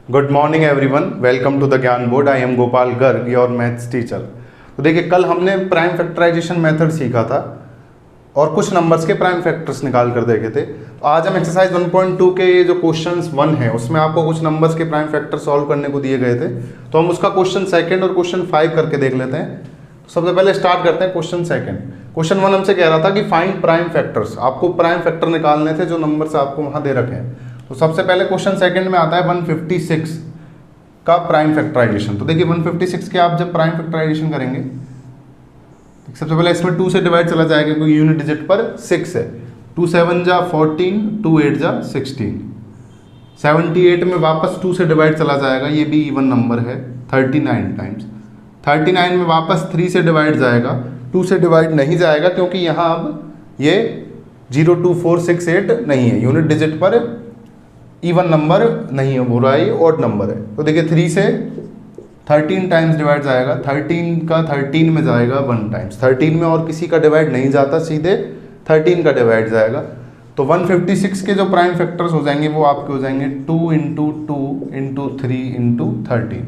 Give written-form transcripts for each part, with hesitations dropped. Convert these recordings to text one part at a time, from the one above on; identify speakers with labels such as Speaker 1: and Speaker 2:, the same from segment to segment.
Speaker 1: Good morning everyone, welcome to the Gyan board. I am Gopal Garg, your maths teacher. तो देखिए, कल हमने प्राइम फैक्टराइजेशन मेथड सीखा था और कुछ नंबर्स के प्राइम फैक्टर्स निकाल कर देखे थे। तो आज हम एक्सरसाइज 1.2 के ये जो क्वेश्चंस 1 है उसमें आपको कुछ नंबर्स के प्राइम फैक्टर सॉल्व करने को दिए गए थे। तो हम उसका क्वेश्चन सेकंड और क्वेश्चन 5 करके देख लेते हैं। तो सबसे पहले स्टार्ट करते हैं क्वेश्चन सेकंड। क्वेश्चन 1 हमसे कह रहा था कि फाइंड प्राइम फैक्टर्स, आपको प्राइम फैक्टर निकालने थे जो नंबर्स आपको वहाँ दे रखे हैं। तो सबसे पहले क्वेश्चन सेकंड में आता है 156 का प्राइम फैक्टराइजेशन। तो देखिए 156 के आप जब प्राइम फैक्टराइजेशन करेंगे, सबसे पहले इसमें 2 से डिवाइड चला जाएगा क्योंकि यूनिट डिजिट पर 6 है। 2 7 जा 14, 2 8 जा 16। 78 में वापस 2 से डिवाइड चला जाएगा, ये भी इवन नंबर है, 39 टाइम्स। 39 में वापस 3 से डिवाइड जाएगा, 2 से डिवाइड नहीं जाएगा क्योंकि यहाँ अब ये 0 2 4 6 8 नहीं है, यूनिट डिजिट पर इवन नंबर नहीं है, हो रहा है ऑड नंबर है। तो देखिए 3 से 13 टाइम्स डिवाइड जाएगा, 13 का 13 में जाएगा 1 टाइम्स। 13 में और किसी का डिवाइड नहीं जाता, सीधे 13 का डिवाइड जाएगा। तो 156 के जो प्राइम फैक्टर्स हो जाएंगे वो आपके हो जाएंगे 2 × 2 × 3 × 13।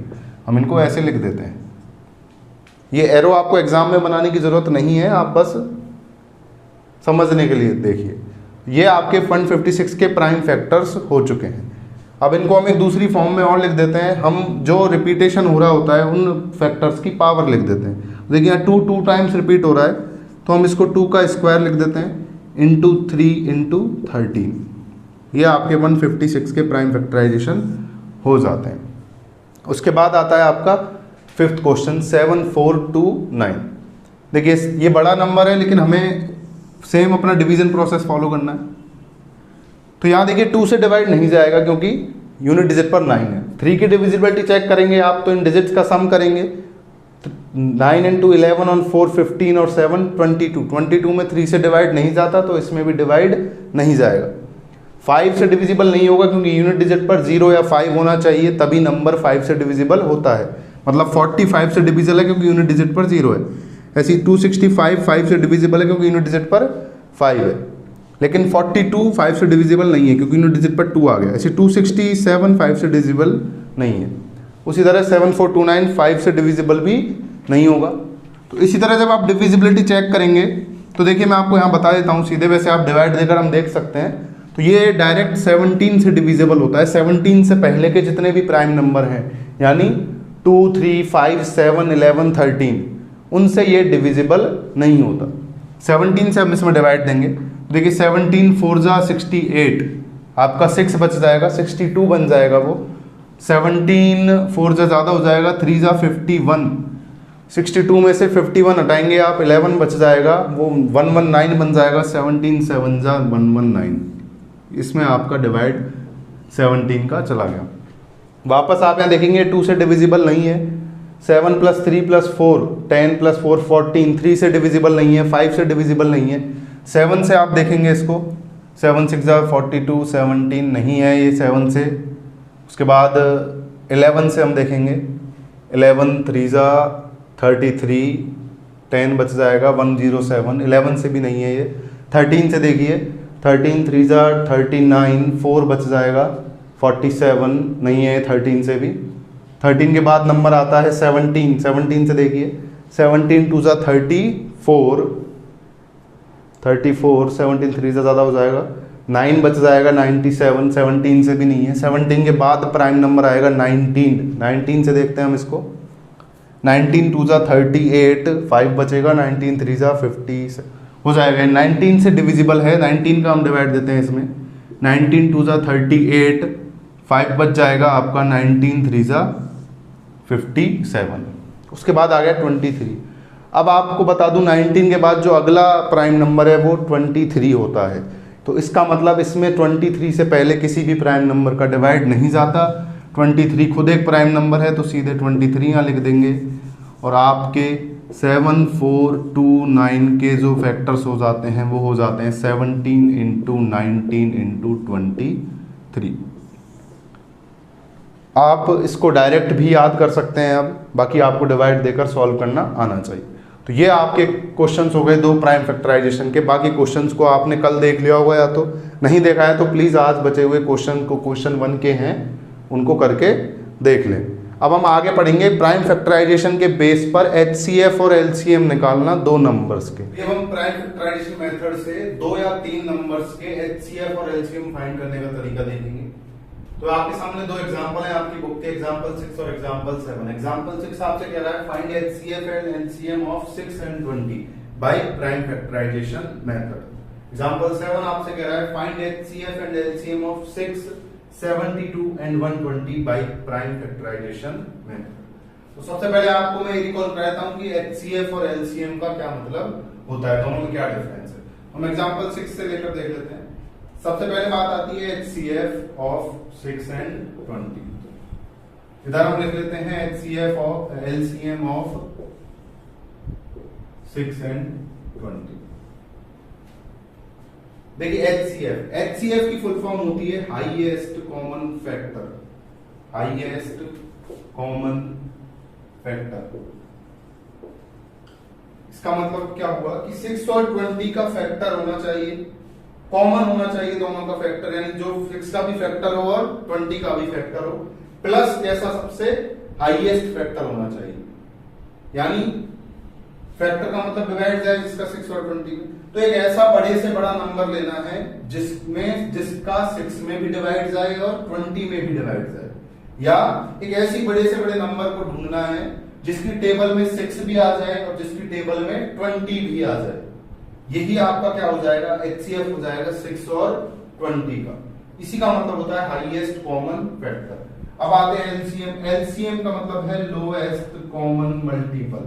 Speaker 1: हम इनको ऐसे लिख देते हैं। ये एरो आपको एग्जाम में बनाने की ज़रूरत नहीं है, आप बस समझने के लिए देखिए। ये आपके 156 के प्राइम फैक्टर्स हो चुके हैं। अब इनको हम एक दूसरी फॉर्म में और लिख देते हैं। हम जो रिपीटेशन हो रहा होता है उन फैक्टर्स की पावर लिख देते हैं। देखिए यहाँ 2 टाइम्स रिपीट हो रहा है तो हम इसको 2 का स्क्वायर लिख देते हैं, × 3 × 13। ये आपके 156 के प्राइम फैक्टराइजेशन हो जाते हैं। उसके बाद आता है आपका 5th क्वेश्चन 7429। देखिए ये बड़ा नंबर है लेकिन हमें सेम अपना डिवीजन प्रोसेस फॉलो करना है। तो यहाँ देखिए 2 से डिवाइड नहीं जाएगा क्योंकि यूनिट डिजिट पर 9 है। 3 की डिविजिबिलिटी चेक करेंगे आप तो इन डिजिट्स का सम करेंगे। 9 × 11 और 4 15 और 7 22। 22 में 3 से डिवाइड नहीं जाता तो इसमें भी डिवाइड नहीं जाएगा। 5 से डिविजिबल नहीं होगा क्योंकि यूनिट डिजिट पर 0 या 5 होना चाहिए, तभी नंबर 5 से डिविजिबल होता है। मतलब 45 से डिविजिबल है क्योंकि यूनिट डिजिट पर 0 है। ऐसी 265 5 से डिविजिबल है क्योंकि यूनिट डिजिट पर 5 है। लेकिन 42 5 से डिविजिबल नहीं है क्योंकि यूनिट डिजिट पर 2 आ गया। ऐसे 267 5 से डिविजिबल नहीं है। उसी तरह 7429 5 से डिविजिबल भी नहीं होगा। तो इसी तरह जब आप डिविजिबिलिटी चेक करेंगे तो देखिए मैं आपको यहाँ बता देता हूँ सीधे, वैसे आप डिवाइड देकर हम देख सकते हैं। तो ये डायरेक्ट 17 से डिविजिबल होता है। 17 से पहले के जितने भी प्राइम नंबर हैं यानी 2 3 5 7 11 13, उनसे ये डिविजिबल नहीं होता। 17 से हम इसमें डिवाइड देंगे। देखिए 17 4 जा 68, आपका 6 बच जाएगा, 62 बन जाएगा वो। 17 4 जा ज़्यादा हो जाएगा, 3 जा 51। 62 में से 51 हटाएंगे आप, 11 बच जाएगा, वो 119 बन जाएगा। 17 7 जा 119। इसमें आपका डिवाइड 17 का चला गया। वापस आप यहाँ देखेंगे 2 से डिविजिबल नहीं है। 7 + 3 + 4 10 + 4 14। 3 से डिविजिबल नहीं है, 5 से डिविजिबल नहीं है। 7 से आप देखेंगे इसको, 7 6 जा 42, 17 नहीं है ये 7 से। उसके बाद 11 से हम देखेंगे, 11 3 जा 33, 10 बच जाएगा 107। 11 से भी नहीं है ये। 13 से देखिए, 13 3 जा 39, 4 बच जाएगा 47, नहीं है 13 से भी। 13 के बाद नंबर आता है 17। 17 से देखिए, 17 2 जा 34, 17 3 से ज़्यादा हो जाएगा, 9 बच जाएगा 97। 17 से भी नहीं है। 17 के बाद प्राइम नंबर आएगा 19। 19 से देखते हैं हम इसको, 19 2 जा 38, 5 बचेगा, 19 3 जा 50 हो जाएगा। 19 से डिविजिबल है, 19 का हम डिवाइड देते हैं इसमें। 19 2 जा 38, 5 बच जाएगा आपका, 19 3 जा 57। उसके बाद आ गया 23। अब आपको बता दूं 19 के बाद जो अगला प्राइम नंबर है वो 23 होता है। तो इसका मतलब इसमें 23 से पहले किसी भी प्राइम नंबर का डिवाइड नहीं जाता। 23 खुद एक प्राइम नंबर है तो सीधे 23 यहाँ लिख देंगे। और आपके 7 4 2 9 के जो फैक्टर्स हो जाते हैं वो हो जाते हैं 17 × 19 × 23। आप इसको डायरेक्ट भी याद कर सकते हैं। अब बाकी आपको डिवाइड देकर सॉल्व करना आना चाहिए। तो ये आपके क्वेश्चंस हो गए 2 प्राइम फैक्टराइजेशन के। बाकी क्वेश्चंस को आपने कल देख लिया होगा या तो नहीं देखा है तो प्लीज़ आज बचे हुए क्वेश्चन को, क्वेश्चन 1 के हैं, उनको करके देख लें। अब हम आगे पढ़ेंगे प्राइम फैक्टराइजेशन के बेस पर HCF और LCM निकालना दो नंबर्स के। अब हम प्राइम फैक्टराइजेशन मेथड से 2 या 3 नंबर्स के HCF और LCM फाइंड करने का तरीका देखेंगे। तो आपके सामने दो एग्जांपल है आपकी बुक के, एग्जांपल 6 और एग्जांपल 7। एग्जांपल 6 आपसे कह रहा है find HCF and LCM of 6 and 20 by prime factorization method. Example 7 आपसे कह रहा है find HCF and LCM of 6, 72 and 120 by prime factorization method. तो सबसे पहले आपको मैं रिकॉल कराता हूं कि HCF और LCM का क्या मतलब होता है, दोनों में क्या डिफरेंस है। हम एग्जांपल 6 से लेकर देख लेते हैं। सबसे पहले बात आती है HCF ऑफ 6 and 20। इधर हम लिख लेते हैं HCF of LCM of 6 and 20। देखिए HCF की फुल फॉर्म होती है highest common factor. Highest common factor, इसका मतलब क्या हुआ कि 6 और 20 का फैक्टर होना चाहिए, कॉमन होना चाहिए दोनों का फैक्टर, यानी जो 6 का भी फैक्टर हो और 20 का भी फैक्टर हो, प्लस कैसा सबसे हाईएस्ट फैक्टर होना चाहिए। यानी फैक्टर का मतलब डिवाइड जाए जिसका 6 और 20 में। तो एक ऐसा बड़े से बड़ा नंबर लेना है जिसका 6 में भी डिवाइड जाए और 20 में भी डिवाइड जाए, या एक ऐसी बड़े से बड़े नंबर को ढूंढना है जिसकी टेबल में 6 भी आ जाए और जिसकी टेबल में 20 भी आ जाए। यही आपका क्या हो जाएगा, HCF हो जाएगा 6 और 20 का। इसी का मतलब होता है हाईएस्ट कॉमन फैक्टर। अब आते हैं LCM। LCM का मतलब है लोएस्ट कॉमन मल्टीपल।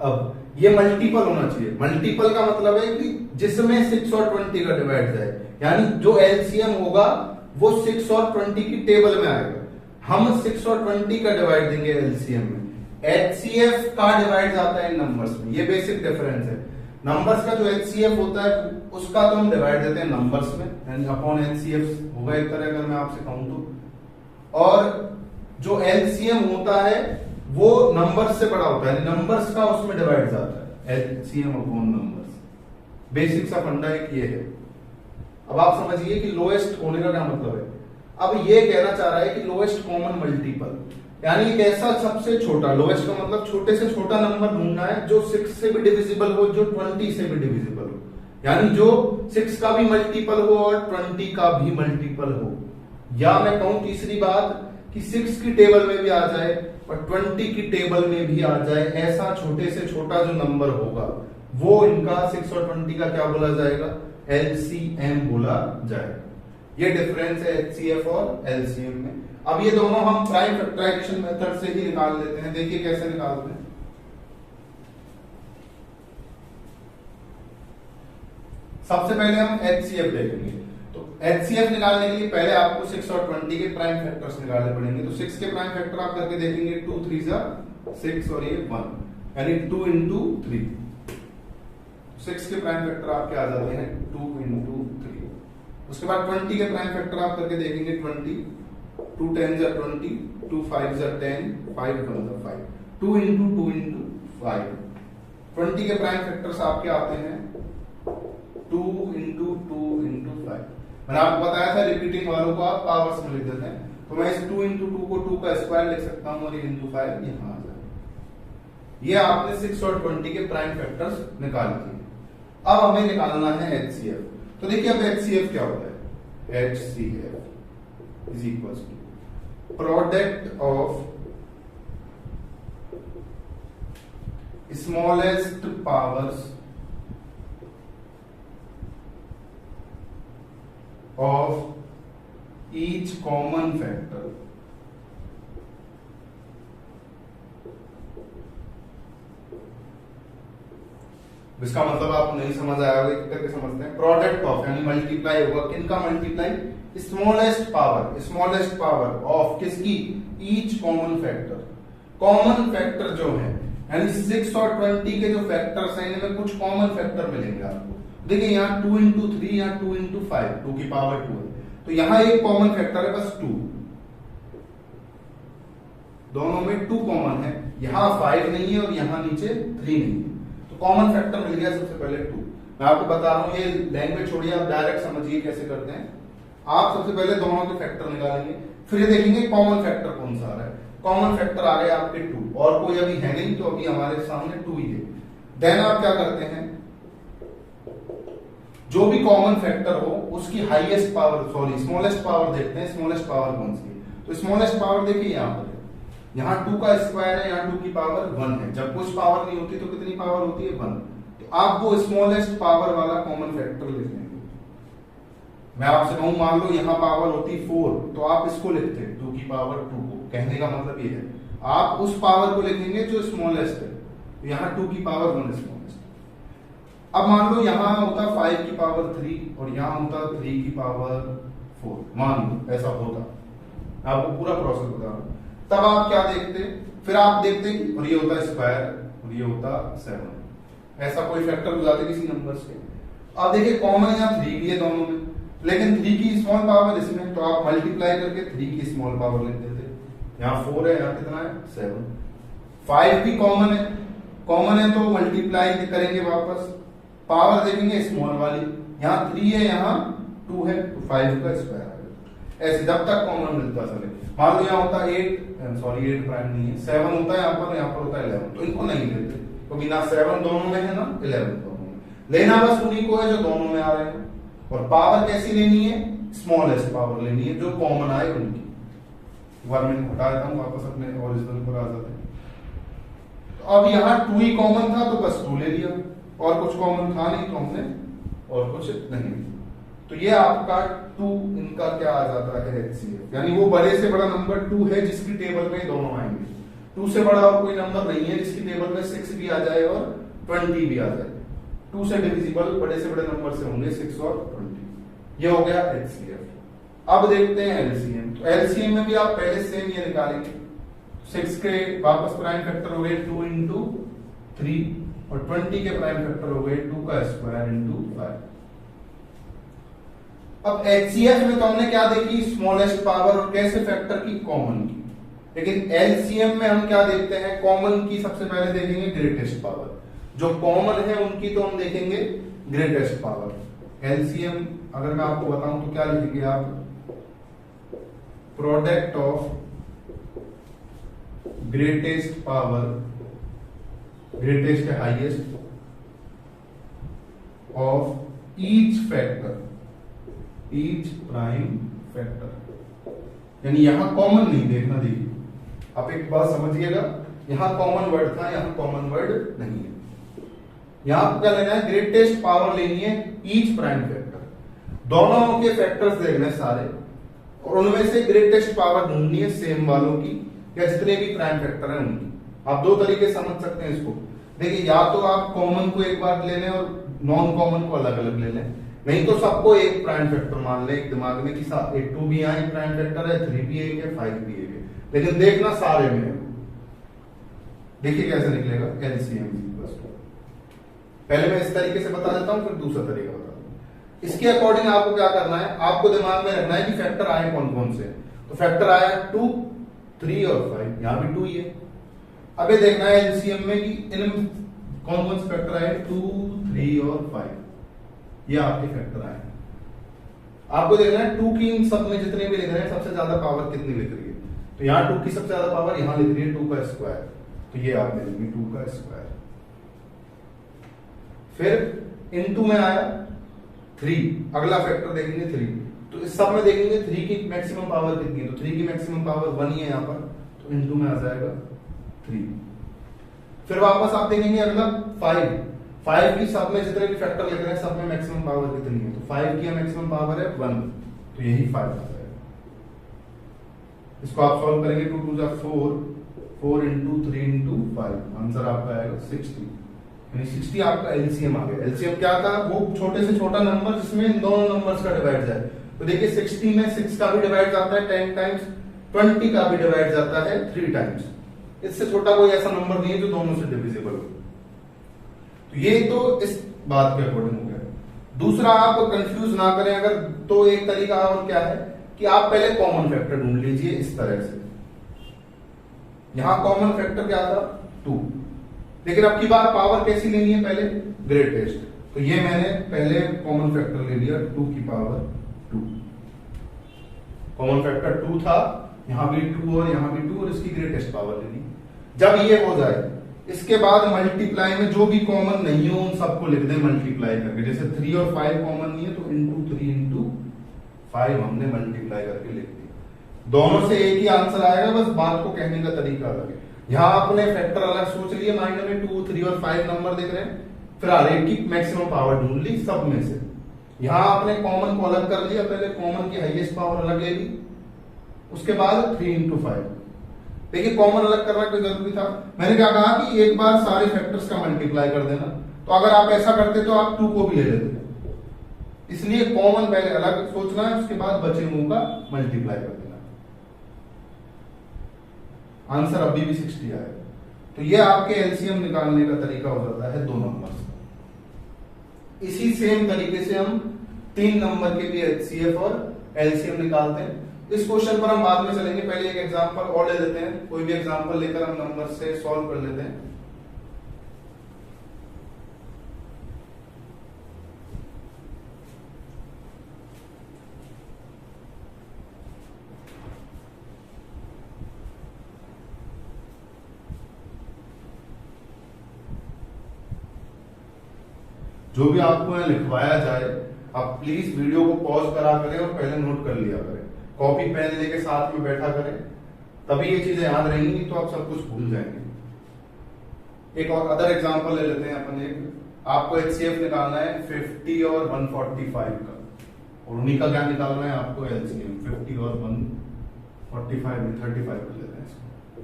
Speaker 1: अब ये मल्टीपल होना चाहिए। मल्टीपल का मतलब है कि जिसमें 6 और 20 का डिवाइड जाए, यानी जो LCM होगा वो 6 और 20 की टेबल में आएगा। हम 6 और 20 का डिवाइड देंगे LCM में। HCF का डिवाइड जाता है नंबर्स में। ये बेसिक डिफरेंस है। नंबर्स का जो HCF होता है उसका तो हम डिवाइड देते हैं नंबर्स में, यानी अपॉन HCF होगा एक तरह, अगर मैं आपसे कहूं तो। और जो LCM होता है वो नंबर्स से बड़ा होता है, नंबर्स का उसमें डिवाइड जाता है LCM अपॉन नंबर्स। बेसिक सा फंडा एक ये है। अब आप समझिए कि लोएस्ट होने का क्या मतलब है। अब ये कहना चाह रहा है कि लोएस्ट कॉमन मल्टीपल, यानी एक ऐसा सबसे छोटा, लोएस्ट का मतलब छोटे से छोटा नंबर ढूंढना है जो 6 से भी डिविजिबल हो, जो 20 से भी डिविजिबल हो, यानी जो 6 का भी मल्टीपल हो और 20 का भी मल्टीपल हो। या मैं कहूं तीसरी बात कि 6 की टेबल में भी आ जाए और 20 की टेबल में भी आ जाए, ऐसा छोटे से छोटा जो नंबर होगा वो इनका 6 और 20 का क्या बोला जाएगा, LCM बोला जाएगा। ये डिफरेंस है HCF और LCM में। अब ये दोनों हम प्राइम फैक्टराइजेशन मेथड से ही निकाल लेते हैं। देखिए कैसे निकालते हैं। सबसे पहले हम HCF देखेंगे। तो HCF निकालने के लिए पहले आपको 6 और 20 के प्राइम फैक्टर्स निकालने पड़ेंगे। तो 6 के प्राइम फैक्टर आप करके देखेंगे, 2 3 जा 6 और ये 1, यानी 2 into 3। 6 के प्राइम फैक्टर आपके आ जाते हैं 2 into 3। उसके बाद 20 के प्राइम फैक्टर आप करके देखेंगे 20, 2 10 जा 20, 2 5 जा 10, 5 1 जा 5, 2 into 2 into 5। 20 के प्राइम फैक्टर्स आपके आते हैं 2 into 2 into 5। मैंने आपको बताया था रिपीटिंग वालों को आप पावर्स में लिख देते हैं, तो मैं इस 2 into 2 को 2 का स्क्वायर लिख सकता हूं और ये into 5 यहां आ जाए। ये आपने 6 और 20 के प्राइम फैक्टर्स निकाल दिए। अब हमें निकालना है HCF। तो देखिए अब HCF क्या होता है। HCF is equal to product of smallest powers of each common factor इसका मतलब आपको नहीं समझ आया होगा कि करके समझते हैं। प्रोडक्ट ऑफ यानी मल्टीप्लाई होगा, किनका मल्टीप्लाई, स्मॉलेस्ट पावर ऑफ किसकी, each common factor. Common factor जो है यानी 6 और 20 के जो फैक्टर्स हैं इनमें कुछ कॉमन फैक्टर मिलेंगे आपको। देखिए यहाँ 2 into 3, यहाँ 2 into 5, 2 की पावर 2 है, तो यहाँ एक कॉमन फैक्टर है बस 2, दोनों में 2 कॉमन है। यहाँ 5 नहीं है और यहाँ नीचे 3 नहीं है, तो कॉमन फैक्टर मिल गया सबसे पहले 2। मैं आपको बता रहा हूँ, ये लैंग्वेज छोड़िए, आप डायरेक्ट समझिए कैसे करते हैं। आप सबसे पहले दोनों के फैक्टर निकालेंगे, फिर ये देखेंगे कॉमन फैक्टर कौन सा आ रहा है। कॉमन फैक्टर आ गए आपके 2, और कोई अभी है नहीं, तो अभी हमारे सामने 2 ही है। देन आप क्या करते हैं, जो भी कॉमन फैक्टर हो उसकी highest power, sorry smallest power देखते हैं, स्मॉलेस्ट पावर कौन सी है। तो स्मॉलेस्ट पावर देखिए यहाँ पर, यहाँ 2 का स्क्वायर है, यहाँ 2 की पावर 1 है। जब कुछ पावर नहीं होती तो कितनी पावर होती है, 1। तो आप वो स्मॉलेस्ट पावर वाला कॉमन फैक्टर लिख लेंगे। मैं आपसे कहूं मान लो यहाँ पावर होती 4, तो आप इसको लिखते हैं 2 की पावर 2 को। कहने का मतलब ये है, आप उस पावर को लिखेंगे जो स्मॉलेस्ट है। तो यहाँ 2 की पावर 1 स्मॉलेस्ट। अब मान लो यहाँ होता 5 की पावर 3 और यहाँ होता 3 की पावर 4, मान लो ऐसा होता। आपको पूरा प्रोसेस बता रहा हूं। तब आप क्या देखते, फिर आप देखते और ये होता स्क्वायर और ये होता 7। ऐसा कोई फैक्टर हो जाते किसी नंबर से। अब देखिए कॉमन यहाँ 3 भी है दोनों में, लेकिन 3 की स्मॉल पावर इसमें, तो आप मल्टीप्लाई करके 3 की स्मॉल पावर लिख देते। यहाँ 4 है, यहाँ कितना है 7। 5 भी कॉमन है, कॉमन है तो मल्टीप्लाई करेंगे वापस, पावर देखेंगे स्मॉल वाली। यहाँ 3 है, यहाँ 2 है, तो 5 का स्क्वायर आएगा। ऐसे जब तक कॉमन मिलता चले। मान लो यहाँ होता 8 प्राइम नहीं है, 7 होता है यहाँ पर होता है 11, तो इनको नहीं लेते क्योंकि ना 7 दोनों में है ना 11 दोनों में। लेना बस उन्हीं को है जो दोनों में आ रहे हैं। और पावर कैसी लेनी है, स्मॉलेस्ट पावर लेनी है, जो कॉमन आए उनकी। एक बार मैं हटा देता हूँ, वापस अपने ओरिजिनल पर आ जाते हैं। तो अब यहाँ 2 ही कॉमन था तो बस 2 ले लिया, और कुछ कॉमन था नहीं तो हमने और कुछ नहीं। तो ये आपका 2 इनका क्या आ जाता है HCF, यानी वो बड़े से बड़ा नंबर 2 है जिसकी टेबल में दोनों आएंगे। 2 से बड़ा और कोई नंबर नहीं है जिसकी टेबल में 6 भी आ जाए और 20 भी आ जाए। 2 से डिविजिबल बड़े से बड़े नंबर से होंगे 6 और 20। ये हो गया HCF। अब देखते हैं LCM। तो LCM में भी आप पहले सेम ये निकालेंगे। 6 के वापस प्राइम फैक्टर हो गए 2 इंटू 3 और 20 के प्राइम फैक्टर हो गए 2 का स्क्वायर इंटू 5। अब HCF में तो हमने क्या देखी, स्मॉलेस्ट पावर और कैसे फैक्टर की, कॉमन की। लेकिन LCM में हम क्या देखते हैं, कॉमन की सबसे पहले देखेंगे ग्रेटेस्ट पावर। जो कॉमन है उनकी तो हम देखेंगे ग्रेटेस्ट पावर। LCM अगर मैं आपको बताऊं तो क्या लिखेंगे आप, product of greatest power, greatest है highest, of each factor, each prime factor. यानी यहां कॉमन नहीं देखना। देखिए आप एक बात समझिएगा, यहां कॉमन वर्ड था, यहां कॉमन वर्ड नहीं है। यहां आपको क्या लेना है, ग्रेटेस्ट पावर लेनी है ईच प्राइम फैक्टर। दोनों के फैक्टर्स देखने हैं सारे, और उनमें से ग्रेटेस्ट पावर ढूंढनी है सेम वालों की, या जितने भी प्राइम फैक्टर हैं उनकी। आप 2 तरीके समझ सकते हैं इसको। देखिए या तो आप कॉमन को एक बार ले लें और नॉन कॉमन को अलग अलग ले लें, नहीं तो सबको एक प्राइम फैक्टर मान ले एक दिमाग में कि 2 भी यहाँ एक प्राइम फैक्टर है, 3 भी एक है, 5 भी एक है, लेकिन देखना सारे में है। देखिए कैसे निकलेगा LCM। पहले मैं इस तरीके से बता देता हूं, फिर दूसरा तरीका बता दूं। इसके अकॉर्डिंग आपको क्या करना है, आपको दिमाग में रखना है कि फैक्टर आए कौन कौन से। तो फैक्टर आया 2, 3 और 5, यहां भी 2 ही है। अब ये देखना है LCM में कि इन कौन कौन से फैक्टर आए, 2, 3 और 5, ये आपके फैक्टर आए। आपको देखना है 2 की इन सब में जितने भी लिख रहे हैं सबसे ज्यादा पावर कितनी लिख रही है। तो यहाँ 2 की सबसे ज्यादा पावर यहां लिख रही है 2 का स्क्वायर, तो ये आप लिखेंगे 2 का स्क्वायर। फिर इनटू में आया 3, अगला फैक्टर देखेंगे 3, तो इस सब में देखेंगे 3 की मैक्सिमम पावर कितनी है, तो 3 की मैक्सिमम पावर 1 ही है यहाँ पर, तो इनटू में आ जाएगा 3। फिर वापस आप देखेंगे अगला 5 की सब में जितने भी फैक्टर लिख रहे हैं सब में मैक्सिमम पावर कितनी है, तो 5 की मैक्सिमम पावर है 1, तो यही 5 आ जाएगा। इसको आप सॉल्व करेंगे, 2 2 जा 4, 4 इंटू 3 इंटू 5, आंसर आपका आएगा 60। यानी 60 आपका LCM आ गया। LCM क्या था, वो छोटे से छोटा नंबर जिसमें इन दोनों नंबर्स का डिवाइड जाए। तो देखिए 60 में 6 का भी डिवाइड जाता है 10 टाइम्स, 20 का भी डिवाइड जाता है 3 टाइम्स। इससे छोटा कोई ऐसा नंबर नहीं है जो दोनों से डिविजिबल हो। तो ये तो इस बात के अकॉर्डिंग हो गया। दूसरा आप कंफ्यूज ना करें अगर, तो एक तरीका और क्या है कि आप पहले कॉमन फैक्टर ढूंढ लीजिए इस तरह से। यहां कॉमन फैक्टर क्या था 2, लेकिन अब की बार पावर कैसी लेनी है, पहले ग्रेटेस्ट। तो ये मैंने पहले कॉमन फैक्टर ले लिया 2 की पावर 2, कॉमन फैक्टर 2 था, यहां भी 2 और यहां भी 2 और इसकी ग्रेटेस्ट पावर ले ली। जब ये हो जाए इसके बाद मल्टीप्लाई में जो भी कॉमन नहीं हो उन सबको लिख दें मल्टीप्लाई करके। जैसे 3 और 5 कॉमन नहीं है तो इंटू 3 इंटू 5 हमने मल्टीप्लाई करके लिख दिया। दोनों से एक ही आंसर आएगा, बस बात को कहने का तरीका अलग है। यहां आपने फैक्टर अलग सोच लिए, माइंड में 2, 3 और 5 नंबर दिख रहे हैं, फिर हर एक की मैक्सिमम पावर ढूंढ ली सब में से। यहां आपने कॉमन को अलग कर लिया, पहले कॉमन की हाईएस्ट पावर अलग ले ली, उसके बाद 3 इंटू 5। देखिए कॉमन अलग करना कोई जरूरी था, मैंने क्या कहा कि एक बार सारे फैक्टर्स का मल्टीप्लाई कर देना। तो अगर आप ऐसा करते तो आप 2 को भी ले लेते, इसलिए कॉमन पहले अलग सोचना है, उसके बाद बचे हुओं का मल्टीप्लाई कर देना। आंसर अभी भी 60 आएगा। तो ये आपके एलसीएम निकालने का तरीका हो जाता है 2 नंबर। इसी सेम तरीके से हम 3 नंबर के भी एचसीएफ और एलसीएम निकालते हैं। इस क्वेश्चन पर हम बाद में चलेंगे, पहले एक एग्जांपल और ले लेते हैं। कोई भी एग्जांपल लेकर हम नंबर से सॉल्व कर लेते हैं। जो भी आपको यहाँ लिखवाया जाए आप प्लीज वीडियो को पॉज करा करें और पहले नोट कर लिया करें, कॉपी पेन लेके साथ में बैठा करें, तभी ये चीजें याद रहेंगी, तो आप सब कुछ भूल जाएंगे। एक और अदर एग्जांपल ले लेते हैं अपन। एक आपको एचसीएफ निकालना है 50 और 145 का, और उन्हीं का क्या निकालना है आपको एलसीएम। 50 और 145 में 35 कर लेते हैं इसको,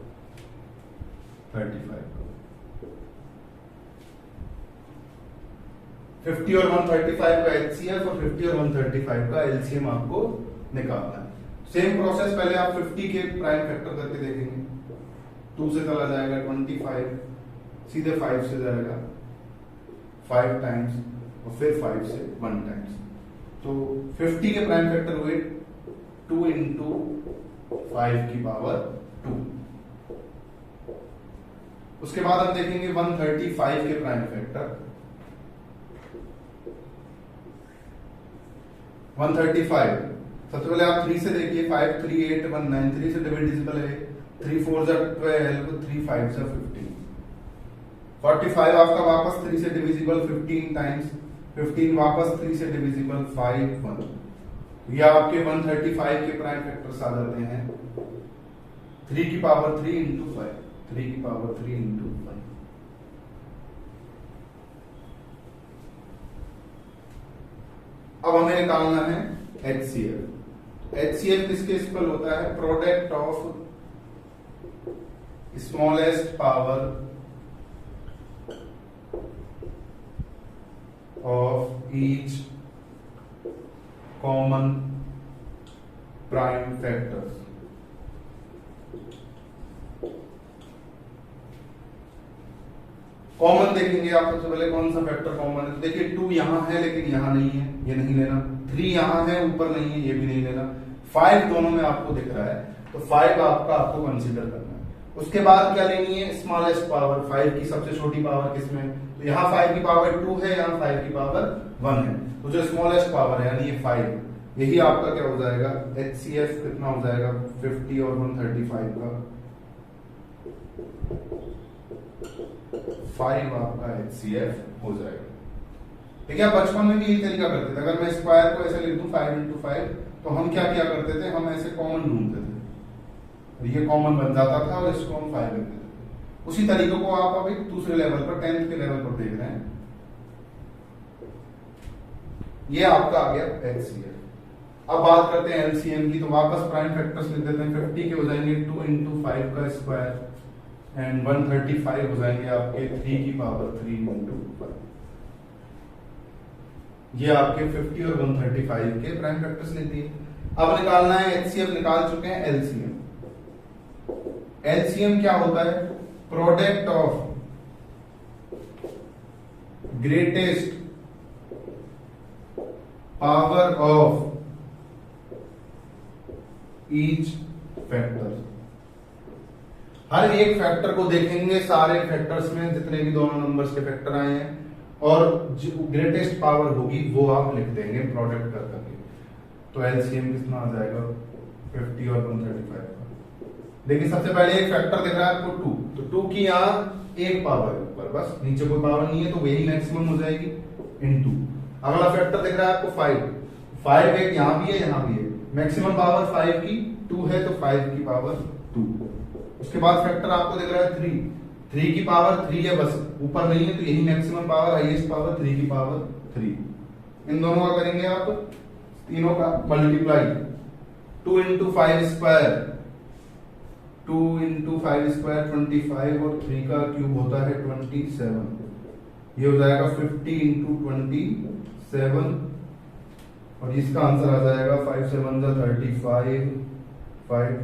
Speaker 1: 35 50 और 135 का एचसीएफ और 50 और 135 का एलसीएम आपको निकालना है। सेम प्रोसेस, पहले आप 50 के प्राइम फैक्टर करके देखेंगे। 2 से चला जाएगा 25, सीधे 5 से जाएगा 5 टाइम्स और फिर 5 से 1 टाइम्स। तो 50 के प्राइम फैक्टर हुए 2 इंटू 5 की पावर 2। उसके बाद हम देखेंगे 135 के प्राइम फैक्टर। 135 सबसे पहले आप 3 से देखिए, 5 3 8 1 9, 3 से डिविजिबल है, 3 4 12, 3 5 15। 45 आपका वापस 3 से डिविजिबल 15 टाइम्स, 15 वापस 3 से डिविजिबल 5 1। ये आपके 135 के प्राइम फैक्टर्स आ जाते हैं 3 की पावर 3 इंटू 5, 3 की पावर 3 इंटू 5। अब हमें निकालना है एचसीएफ। एचसीएफ किसके इक्वल होता है, product of smallest power of each common prime factors. Common देखेंगे आप सबसे पहले कौन सा फैक्टर कॉमन है। देखिए 2 यहां है लेकिन यहां नहीं है, ये नहीं लेना। 3 यहां है ऊपर नहीं है, ये भी नहीं लेना। 5 दोनों में आपको दिख रहा है, तो 5 आपको कंसीडर करना है। उसके बाद क्या लेनी है, स्मॉलेस्ट पावर। 5 की सबसे छोटी पावर किसमें, तो यहाँ 5 की पावर 2 है, यहाँ 5 की पावर 1 है, तो जो स्मॉलेस्ट पावर है यानी ये 5, यही आपका क्या हो जाएगा एचसीएफ। कितना हो जाएगा 50 और 135 का 5 आपका एचसीएफ हो जाएगा। देखिए आप बचपन में भी यही तरीका करते थे। अगर मैं स्क्वायर को ऐसे लिख दूं 5 इंटू 5, तो हम क्या किया करते थे, हम ऐसे कॉमन ढूंढते थे, ये कॉमन बन जाता था और इसको हम 5 लिखते थे। उसी तरीके को आप अभी दूसरे लेवल पर 10th के लेवल पर देख रहे हैं। ये आपका आ गया एचसीएफ। अब बात करते हैं एलसीएम की, तो वापस प्राइम फैक्टर्स लिख देते हैं। 50 के हो जाएंगे 2 इंटू 5 का स्क्वायर एंड 135 हो जाएंगे आपके 3 की पावर 3 इंटू 5। ये आपके 50 और 135 के प्राइम फैक्टर्स लिख दिए। अब निकालना है एचसीएफ, निकाल चुके हैं एलसीएम। एलसीएम क्या होता है, product of greatest power of each factor. हर एक फैक्टर को देखेंगे, सारे फैक्टर्स में जितने भी दोनों नंबर्स के फैक्टर आए हैं, और जो ग्रेटेस्ट पावर होगी वो आप लिख देंगे प्रोडक्ट कर करके। तो एलसीएम कितना आ जाएगा 50 और 135 का। देखिए सबसे पहले एक फैक्टर दिख रहा है आपको 2, तो 2 की यहाँ एक पावर ऊपर, बस नीचे कोई पावर नहीं है तो वही मैक्सिमम हो जाएगी इनटू। अगला फैक्टर दिख रहा है आपको 5 एक यहाँ भी है यहाँ भी है, मैक्सिमम पावर 5 की 2 है तो 5 की पावर 2। उसके बाद फैक्टर आपको दिख रहा है 3 की पावर 3 है, बस ऊपर नहीं है तो यही मैक्सिमम पावर, हाईएस्ट पावर 3 की पावर 3। इन दोनों का करेंगे आप तीनों का multiply, 2 into 5 square, 2 into 5 square 25 और 3 का क्यूब होता है 27। ये हो जाएगा 50 इंटू 27 और इसका आंसर आ जाएगा 5 7 जा 35, 5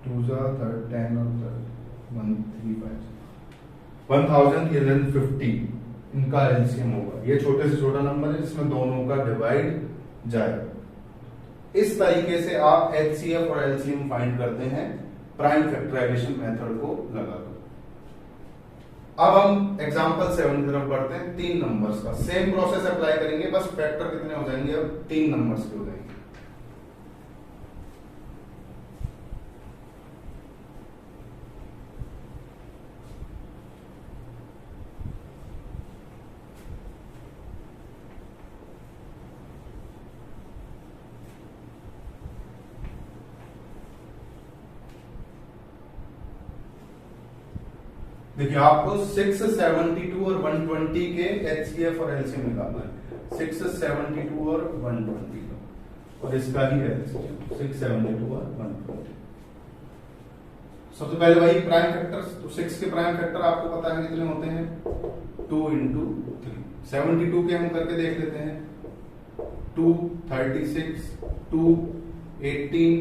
Speaker 1: 2 जा 10 और 135, 1350 इनका एलसीएम होगा। ये छोटे से छोटा नंबर है जिसमें दोनों का डिवाइड जाए। इस तरीके से आप एचसीएफ और एलसीएम फाइंड करते हैं प्राइम फैक्टराइजेशन मेथड को लगाकर। अब हम एग्जांपल 7 की तरफ बढ़ते हैं। 3 नंबर्स का सेम प्रोसेस अप्लाई करेंगे, बस फैक्टर कितने हो जाएंगे अब 3 नंबर्स के हो जाएंगे। देखिए आपको 672 और 120 के एचसीएफ और एलसीएम निकालना है। 672 और 120 का, और इसका ही एलसीएम 672 और 120। सबसे पहले वही प्राइम फैक्टर्स, तो 6 के प्राइम फैक्टर आपको पता है कितने होते हैं 2 इंटू 3। 72 के हम करके देख लेते हैं, 2 36, 2 18,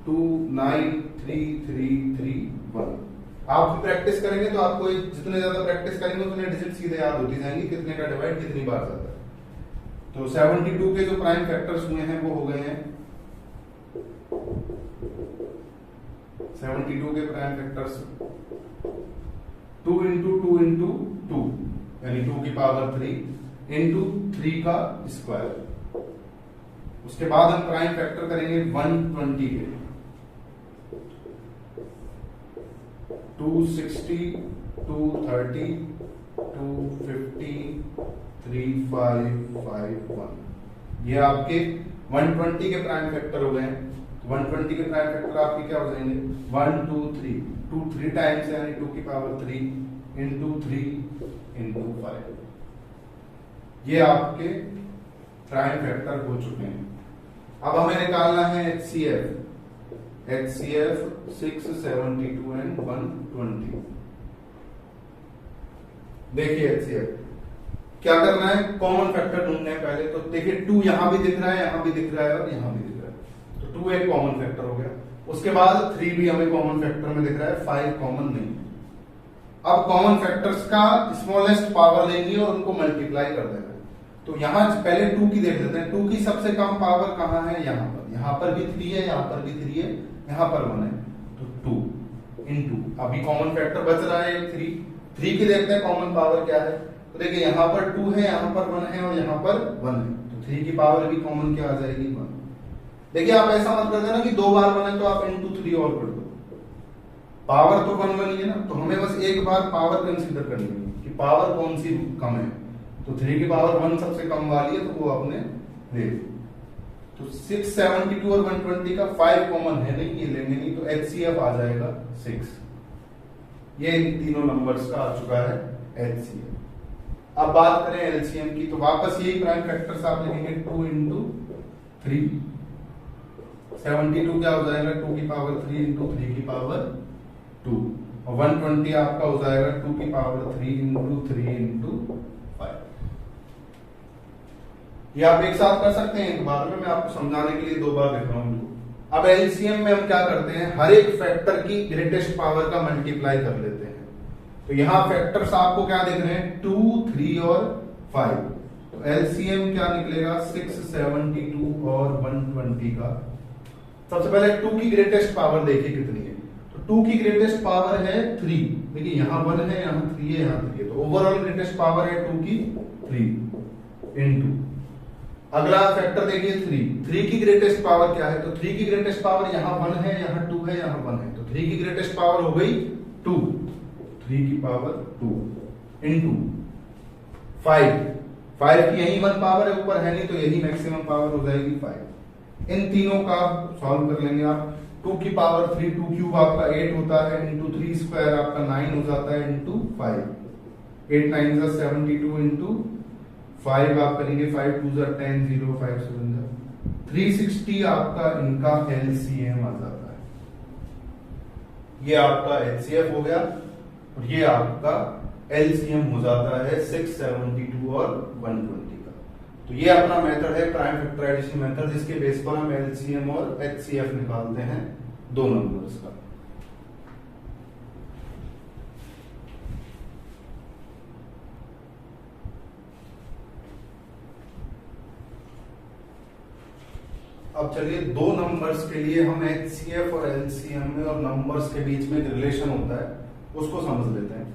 Speaker 1: 2 9 3 3 3 1। आप भी प्रैक्टिस करेंगे तो आपको जितने ज्यादा प्रैक्टिस करेंगे उतने डिजिट सीधे याद होती जाएंगी, कितने का डिवाइड कितनी बार जाता है। तो 72 के जो प्राइम फैक्टर्स हुए हैं वो हो गए हैं 72 के प्राइम फैक्टर्स 2 इंटू 2 इंटू 2 यानी 2 की पावर 3 इंटू 3 का स्क्वायर। उसके बाद हम प्राइम फैक्टर करेंगे 120 के 260, 230, 250, 3551। ये आपके 120 के प्राइम फैक्टर हो गए हैं। 120 के प्राइम फैक्टर आपके क्या हो जाएंगे 1 2 3, 2 3 टाइम्स यानी 2 की पावर 3 इंटू 3 इंटू 5। ये आपके प्राइम फैक्टर हो चुके हैं। अब हमें निकालना है एचसीएफ। HCF 672 and 120। देखिए HCF क्या करना है, कॉमन फैक्टर ढूंढना है पहले। तो देखिए 2 यहां भी दिख रहा है, यहां भी दिख रहा है और यहां भी दिख रहा है, तो 2 एक कॉमन फैक्टर हो गया। उसके बाद 3 भी हमें कॉमन फैक्टर में दिख रहा है, 5 कॉमन नहीं। अब कॉमन फैक्टर्स का स्मॉलेस्ट पावर लेंगे और उनको मल्टीप्लाई कर देना है। तो यहां पहले 2 की देख लेते हैं। 2 की सबसे कम पावर कहां है, यहां पर भी 3 है, यहां पर भी 3 है, यहां पर 1 है, तो 2 इंटू अभी कॉमन फैक्टर बच रहा है 3 की देखते हैं कॉमन पावर क्या है। तो देखिए यहां पर 2 है, यहां पर 1 है और यहां पर 1 है, तो 3 की पावर भी कॉमन क्या आ जाएगी 1। देखिए आप ऐसा मत कर देना कि 2 बार 1 है तो आप इंटू 3 और कर दो, पावर तो 1 1 ही है ना, तो हमें बस एक बार पावर कंसीडर करनी है कि पावर कौन सी कम है। तो 3 की पावर 1 सबसे कम वाली है तो वो आपने ले ली। तो 672 और 120 का 5 कॉमन है नहीं, ये लेंगे नहीं, तो HCF आ जाएगा 6। ये इन तीनों नंबर्स का आ चुका है HCF। अब बात करें LCM की, तो वापस यही प्राइम फैक्टर्स आप लिखेंगे 2 इंटू 3। 72 क्या हो जाएगा 2 की पावर 3 इंटू 3 की पावर 2, और 120 आपका हो जाएगा 2 की पावर 3 इंटू 3 इंटू 5। ये आप एक साथ कर सकते हैं एक बार में, मैं आपको समझाने के लिए 2 बार लिख रहा हूं। अब एलसीएम में हम क्या करते हैं, हर एक फैक्टर की ग्रेटेस्ट पावर का मल्टीप्लाई कर लेते हैं। तो यहां फैक्टर्स आपको क्या दिख रहे हैं 2 3 और 5। तो एलसीएम क्या निकलेगा 672 और 120 का। सबसे पहले 2 की ग्रेटेस्ट पावर देखिए कितनी है, तो 2 की ग्रेटेस्ट पावर है 3, देखिए यहाँ 1 है, यहाँ 3 है, यहाँ 3 है, तो ओवरऑल ग्रेटेस्ट पावर है 2 की 3 इनटू, अगला फैक्टर देखिए 3 की ग्रेटेस्ट पावर क्या है, तो 3 की ग्रेटेस्ट पावर यहाँ 1 है, यहाँ 2 है, यहाँ 1 है, तो 3 की ग्रेटेस्ट पावर हो गई 2, 3 की पावर 2 इनटू 5 की यही 1 पावर है, ऊपर है नहीं तो यही मैक्सिमम पावर हो जाएगी 5। इन तीनों का सॉल्व कर लेंगे आप। 2 की पावर 3, 2 क्यूब आपका 8 होता है, इंटू 3 स्क्वायर आपका 9 हो जाता है, इंटू 5, 8 9 जा 72 इंटू 5 आप करेंगे, 5 2 जा 10, 0 5 7 जा 360 आपका इनका एलसीएम आ जाता है। ये आपका एचसीएफ हो गया और ये आपका एलसीएम हो जाता है 672 और 120 का। तो ये अपना मेथड है प्राइम फैक्टराइजेशन मेथड, जिसके बेस पर हम एलसीएम और एचसीएफ निकालते हैं दो नंबर्स का। अब चलिए दो नंबर्स के लिए हम एचसीएफ और एलसीएम में और नंबर्स के बीच में एक रिलेशन होता है उसको समझ लेते हैं।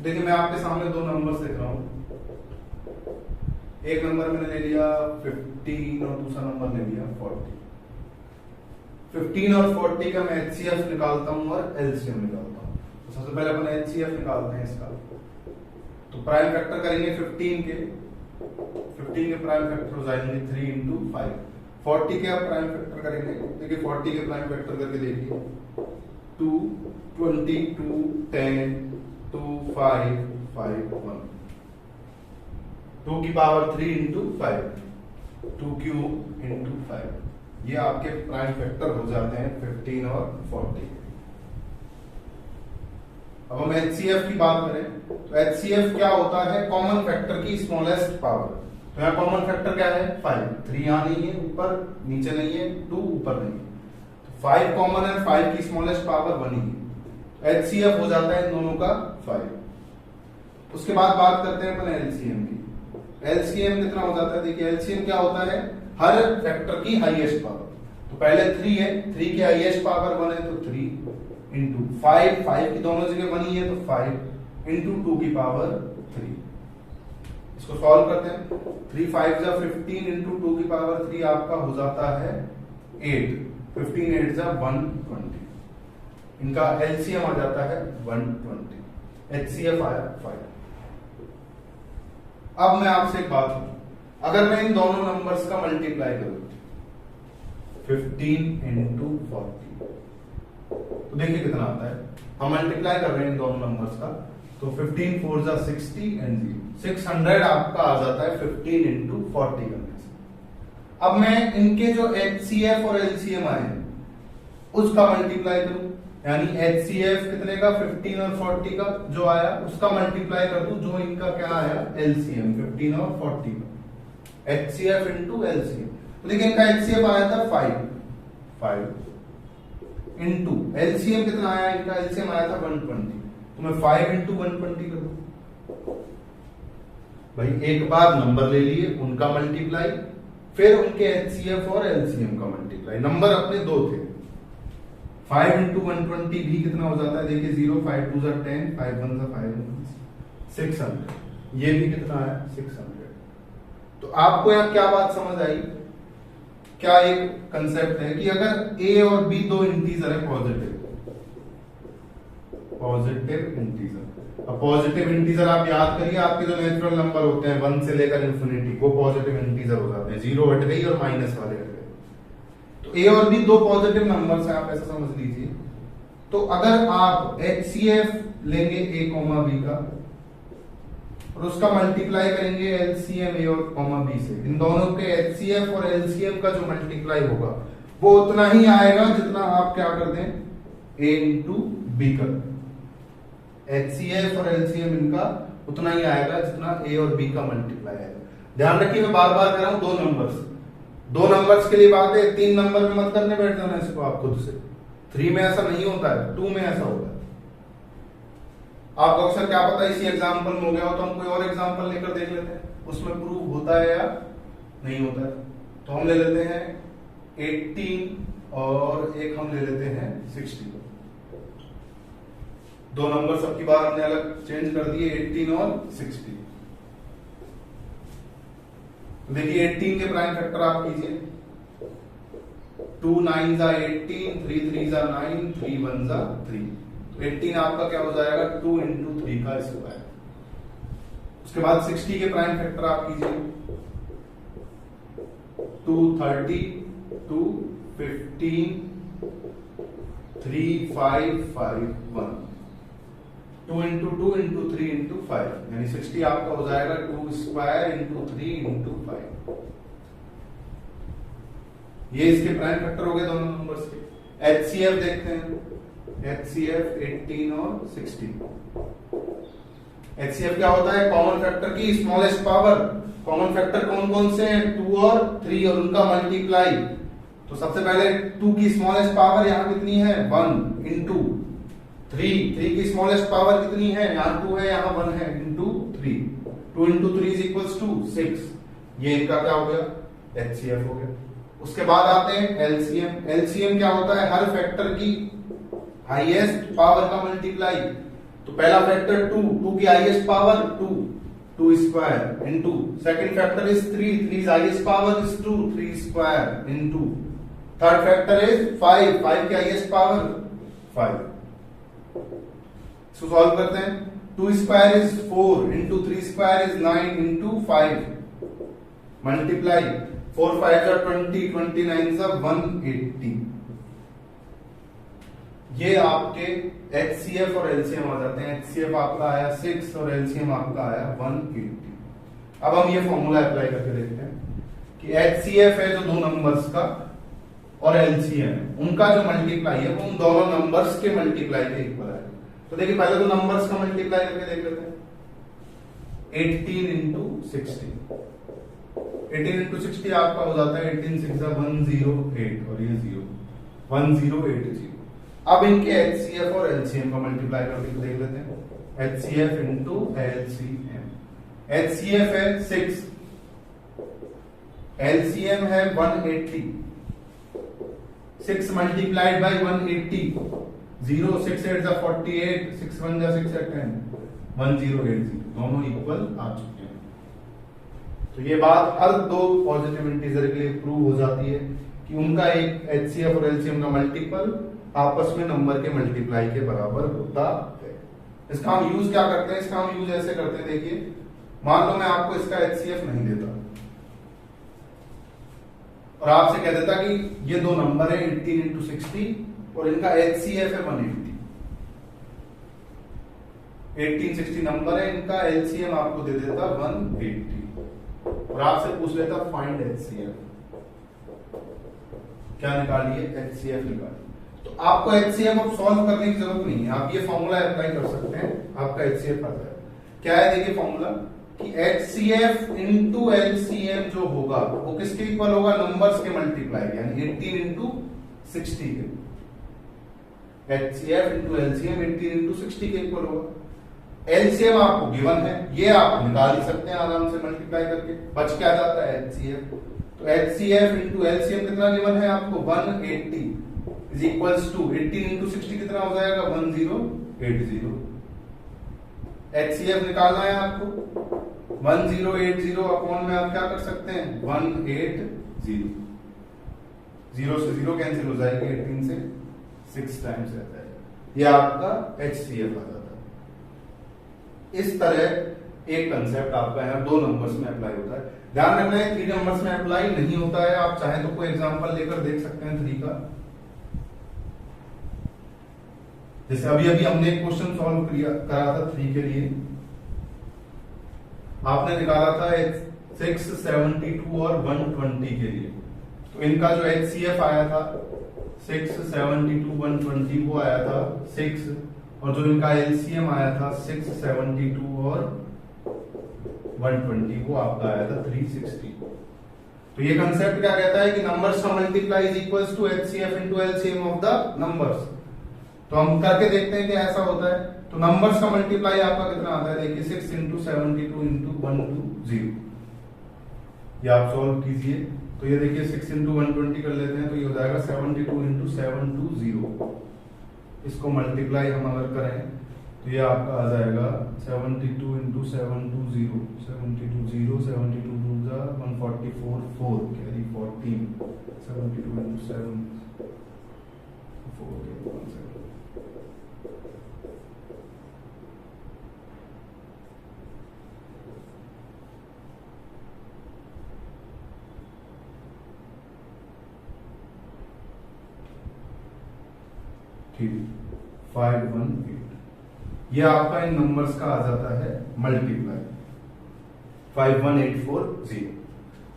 Speaker 1: देखिए मैं आपके सामने दो नंबर्स देख रहा हूं, एक नंबर मैंने ले लिया 15 और दूसरा नंबर ले लिया 40। 15 और 40 का मैं एचसीएफ निकालता हूं और एलसीएम निकालता हूं। तो सबसे पहले अपन एचसीएफ निकालते हैं इसका। तो प्राइम फैक्टर करेंगे 15 के प्राइम फैक्टर हो जाएंगे 3 इंटू 5। 40 के आप प्राइम फैक्टर करेंगे, देखिए 40 के प्राइम फैक्टर करके देखिए 2 20 2 10 2 5 5 1, 2 की पावर 3 इंटू 5, 2 क्यूब इंटू 5। ये आपके प्राइम फैक्टर हो जाते हैं 15 और 40। अब हम एचसीएफ की बात करें तो एचसीएफ क्या होता है, कॉमन फैक्टर की स्मॉलेस्ट पावर। तो यहाँ कॉमन फैक्टर क्या है 5, 3 यहाँ नहीं है, ऊपर नीचे नहीं है, 2 ऊपर नहीं है, तो 5 कॉमन है, 5 की स्मॉलेस्ट पावर 1 ही है। एचसीएफ हो जाता है इन दोनों का 5। उसके बाद बात करते हैं अपन एलसीएम की। एलसीएम कितना हो जाता है, देखिए एलसीएम क्या होता है, हर फैक्टर की हाईएस्ट पावर। तो पहले 3 है, 3 की हाईएस्ट पावर 1 है, तो 3 इंटू 5 की दोनों जगह 1 ही है, तो 5 इंटू 2 की पावर 3। इसको सॉल्व करते हैं, 3 5 जा 15 इंटू 2 की पावर 3 आपका हो जाता है 8, 15 8 जा 120। इनका एलसीएम आ जाता है 120, एचसीएफ आया 5। अब मैं आपसे एक बात पूछूं, अगर मैं इन दोनों नंबर्स का मल्टीप्लाई करूं 15 इंटू 40, तो देखिए कितना आता है। हम मल्टीप्लाई कर रहे हैं इन दोनों नंबर्स का, तो 15 4 जा 60 एंड 600 आपका आ जाता है 15 इंटू 40 करने से। अब मैं इनके जो एचसीएफ और एलसीएम आए हैं उसका मल्टीप्लाई करूं, यानी एचसीएफ कितने का 15 और 40 का जो आया उसका मल्टीप्लाई कर दूं जो इनका क्या आया एलसीएम 15 और 40 का, एचसीएफ इंटू एलसीएम। तो देखिए इनका एचसीएफ आया था 5 इंटू एलसीएम कितना आया, इनका एलसीएम आया था 120, तो मैं 5 इंटू 120 कर दूं। भाई एक बार नंबर ले लिए, उनका मल्टीप्लाई, फिर उनके एचसीएफ और एलसीएम का मल्टीप्लाई। नंबर अपने दो थे, 5 इंटू 120 भी कितना हो जाता है, देखिए 0 5 2 जा 10 5 1 जा 5 600, ये भी कितना आया 600। तो आपको यहाँ क्या बात समझ आई, क्या एक कंसेप्ट है कि अगर ए और बी दो इंटीजर है पॉजिटिव इंटीजर। अब पॉजिटिव इंटीजर आप याद करिए, आपके जो नेचुरल नंबर होते हैं 1 से लेकर इंफिनिटी वो पॉजिटिव इंटीजर हो जाते हैं, 0 हट गई और माइनस वाले हट गए। तो ए और बी दो पॉजिटिव नंबर्स हैं, आप ऐसा समझ लीजिए। तो अगर आप एचसीएफ लेंगे ए कॉमा बी का और उसका मल्टीप्लाई करेंगे एलसीएम ए और कॉमा बी से, इन दोनों के एचसीएफ और एलसीएम का जो मल्टीप्लाई होगा वो उतना ही आएगा जितना आप क्या कर दें ए इंटू बी कर। एचसीएफ और एलसीएम इनका उतना ही आएगा जितना ए और बी का मल्टीप्लाई आएगा। ध्यान रखिए मैं बार बार कह रहा हूं दो नंबर्स के लिए बात है, 3 नंबर में मत करने बैठ जाना इसको आप खुद से। 3 में ऐसा नहीं होता है, 2 में ऐसा होता है। आपको अक्सर क्या पता इसी एग्जाम्पल में हो गया हो तो हम कोई और एग्जाम्पल लेकर देख लेते हैं, उसमें प्रूव होता है या नहीं होता है। तो हम ले लेते हैं 18 और एक हम ले लेते हैं 60। दो नंबर सबकी बार हमने अलग चेंज कर दिए, 18 और 60। तो देखिए 18 के प्राइम फैक्टर आप कीजिए, 2 9 जा 18, 3 3 जा 9, 3 1 जा 3। तो 18 आपका क्या हो जाएगा, 2 इंटू 3 का स्क्वायर। उसके बाद 60 के प्राइम फैक्टर आप कीजिए, 2 30, 2 15, 3 5 5 1, 2 इंटू 2 इंटू 3 इंटू 5, यानी 60 आपका हो जाएगा 2 स्क्वायर इंटू 3 इंटू 5। ये इसके प्राइम फैक्टर हो गए दोनों नंबर्स के। HCF देखते हैं, HCF 18 और 16। HCF क्या होता है, कॉमन फैक्टर की स्मॉलेस्ट पावर। कॉमन फैक्टर कौन कौन से हैं, 2 और 3 और उनका मल्टीप्लाई। तो सबसे पहले 2 की स्मॉलेस्ट पावर यहां कितनी है, 1 इंटू 3 की स्मॉलेस्ट पावर कितनी है, यहां 2 है यहां 1 है, into 3। 2 into 3 is equals to 6। ये इनका क्या हो गया, HCF हो गया। उसके बाद आते हैं LCM। LCM क्या होता है, हर फैक्टर की हाईएस्ट पावर का मल्टीप्लाई। तो पहला फैक्टर 2 की highest power 2 square into, second factor is 3 is highest power is 3 square into, third factor is 5 की हाईएस्ट पावर 5। इसको सॉल्व करते हैं, 2 square is 4 into 3 square is 9 into 5 multiply 4 5 जा 20, 29 जा 180। ये आपके HCF और LCM आ जाते हैं। HCF आपका आया 6 और LCM आपका आया 180। अब हम ये फॉर्मूला अप्लाई करके देखते हैं कि HCF है जो दो नंबर्स का और LCM उनका जो मल्टीप्लाई है वो उन दोनों नंबर्स के मल्टीप्लाई के इक्वल है। तो देखिए पहले तो नंबर्स का मल्टीप्लाई करके देख लेते हैं, 18 इंटू 60। 18 इंटू 60 आपका हो जाता है 18 6 108 और ये 0 1080। अब इनके HCF और LCM का मल्टीप्लाई करके देख लेते हैं, HCF इंटू LCM। HCF है 6, LCM है 180। 6 मल्टीप्लाइड बाई 180, 0 6 8 जा 48, 6 1 जा 6 10, 1080। दोनों इक्वल आ चुके हैं। तो ये बात हर दो पॉजिटिव इंटीजर के लिए प्रूव हो जाती है कि उनका एक HCF और LCM का मल्टीपल आपस में नंबर के मल्टीप्लाई के बराबर होता है। इसका हम यूज क्या करते हैं, इसका हम यूज ऐसे करते हैं, देखिए मान लो मैं आपको इसका HCF नहीं देता और आपसे कह देता कि ये दो नंबर है 18 इंटू 60 और इनका HCF है 180। 18 60 नंबर है, इनका LCM आपको दे देता 180 और आपसे पूछ लेता फाइंड HCF। क्या निकालिए, HCF निकालिए। तो आपको HCF अब सॉल्व करने की जरूरत नहीं है, आप ये फॉर्मूला अप्लाई कर सकते हैं, आपका HCF आ जाएगा। क्या है देखिए फॉर्मूला कि HCF इंटू LCM जो होगा वो किसके इक्वल होगा, नंबर्स के मल्टीप्लाई, यानी 18 इंटू 60 के। HCF इंटू LCM 18 इंटू 60 के इक्वल होगा। LCM आपको गिवन है, ये आप निकाल ही सकते हैं आराम से मल्टीप्लाई करके, बच क्या जाता है HCF। तो HCF इंटू LCM कितना गिवन है आपको, 180 इज इक्वल्स टू 18 इंटू 60 कितना हो जाएगा, 1080। HCF निकालना है आपको, 1080 अपॉन में आप क्या कर सकते हैं, 180। 0 से 0 कैंसिल हो जाएगी, 18 से 6 टाइम्स रहता है, ये आपका HCF आ जाता है। इस तरह एक कंसेप्ट आपका यहाँ दो नंबर्स में अप्लाई होता है। ध्यान रखना है 3 नंबर्स में अप्लाई नहीं होता है। आप चाहे तो कोई एग्जांपल लेकर देख सकते हैं 3 का। जैसे अभी अभी हमने एक क्वेश्चन सॉल्व करा था 3 के लिए, आपने निकाला था 6 72 और 120 के लिए। तो इनका जो HCF आया था 6 72 120 वो आया था 6, और जो इनका LCM आया था 6 72 और 120 वो आपका आया था 360। तो ये कंसेप्ट क्या कहता है कि नंबर्स का multiply is equals to HCF into LCM of the numbers. तो हम करके देखते हैं कि ऐसा होता है। तो नंबर्स का मल्टीप्लाई आपका कितना आता है, देखिए 6 इंटू 72 इंटू 120, ये आप सॉल्व कीजिए। तो ये देखिए 6 इंटू 120 कर लेते हैं, तो ये हो जाएगा 72 इंटू 720। इसको मल्टीप्लाई हम अगर करें तो ये आपका आ जाएगा 72 इंटू 720 72 72 टू जा 144 4 कैरी 14 72 इंटू 7 4 1 7 518 ये आपका इन नंबर्स का आ जाता है मल्टीप्लाई 51840।